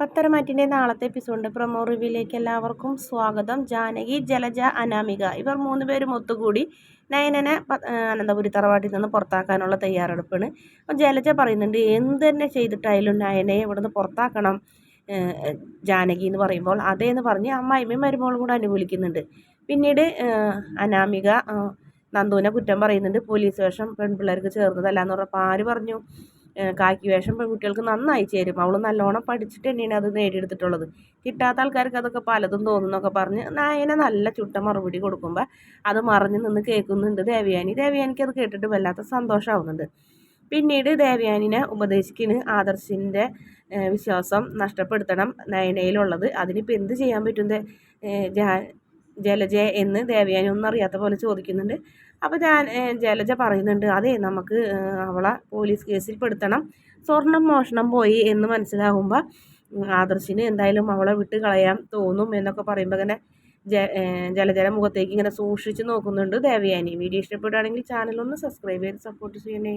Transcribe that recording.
പത്തരമാറ്റിൻ്റെ നാളത്തെ എപ്പിസോഡിൻ്റെ പ്രൊമോ റിവ്യൂയിലേക്ക് എല്ലാവർക്കും സ്വാഗതം. ജാനകി, ജലജ, അനാമിക ഇവർ 3 പേരും ഒത്തുകൂടി നയനനെ അനന്തപുരി തറവാട്ടിൽ നിന്ന് പുറത്താക്കാനുള്ള തയ്യാറെടുപ്പാണ്. അപ്പോൾ ജലജ പറയുന്നുണ്ട്, എന്ത് തന്നെ ചെയ്തിട്ടായാലും നയനയെ ഇവിടുന്ന് പുറത്താക്കണം ജാനകി എന്ന് പറയുമ്പോൾ അതേന്ന് പറഞ്ഞ് അമ്മായിമ്മയും മരുമോളും കൂടെ അനുകൂലിക്കുന്നുണ്ട്. പിന്നീട് അനാമിക നന്ദുവിനെ കുറ്റം പറയുന്നുണ്ട്, പോലീസ് വേഷം പെൺപിള്ളേർക്ക് ചേർന്നതല്ല എന്ന് പറഞ്ഞപ്പോൾ ആര് പറഞ്ഞു, കാക്കി വേഷം പെൺകുട്ടികൾക്ക് നന്നായി ചേരും, അവൾ നല്ലോണം പഠിച്ചിട്ട് തന്നെയാണ് അത് നേടിയെടുത്തിട്ടുള്ളത്, കിട്ടാത്ത ആൾക്കാർക്ക് അതൊക്കെ പലതും തോന്നുന്നൊക്കെ പറഞ്ഞ് നയനെ നല്ല ചുട്ട മറുപടി കൊടുക്കുമ്പോൾ അത് മറിഞ്ഞു നിന്ന് കേൾക്കുന്നുണ്ട് ദേവയാനിക്ക് അത് കേട്ടിട്ട് വല്ലാത്ത സന്തോഷമാവുന്നുണ്ട്. പിന്നീട് ദേവയാനിനെ ഉപദേശിക്കുന്നു, ആദർശിൻ്റെ വിശ്വാസം നഷ്ടപ്പെടുത്തണം നയനയിലുള്ളത്, അതിനിപ്പോൾ എന്ത് ചെയ്യാൻ പറ്റും ജലജ എന്ന് ദേവയാനി ഒന്നും അറിയാത്ത പോലെ ചോദിക്കുന്നുണ്ട്. അപ്പോൾ ജലജ പറയുന്നുണ്ട്, അതെ നമുക്ക് അവളെ പോലീസ് കേസിൽ പെടുത്തണം, സ്വർണം മോഷണം പോയി എന്ന് മനസ്സിലാകുമ്പോൾ ആദർശിന് എന്തായാലും അവളെ വിട്ട് കളയാൻ തോന്നും എന്നൊക്കെ പറയുമ്പോൾ ഇങ്ങനെ ജലജയുടെ മുഖത്തേക്ക് ഇങ്ങനെ സൂക്ഷിച്ച് നോക്കുന്നുണ്ട് ദേവയാനി. വീഡിയോ ഇഷ്ടപ്പെടുകയാണെങ്കിൽ ചാനലൊന്ന് സബ്സ്ക്രൈബ് ചെയ്ത് സപ്പോർട്ട് ചെയ്യണേ.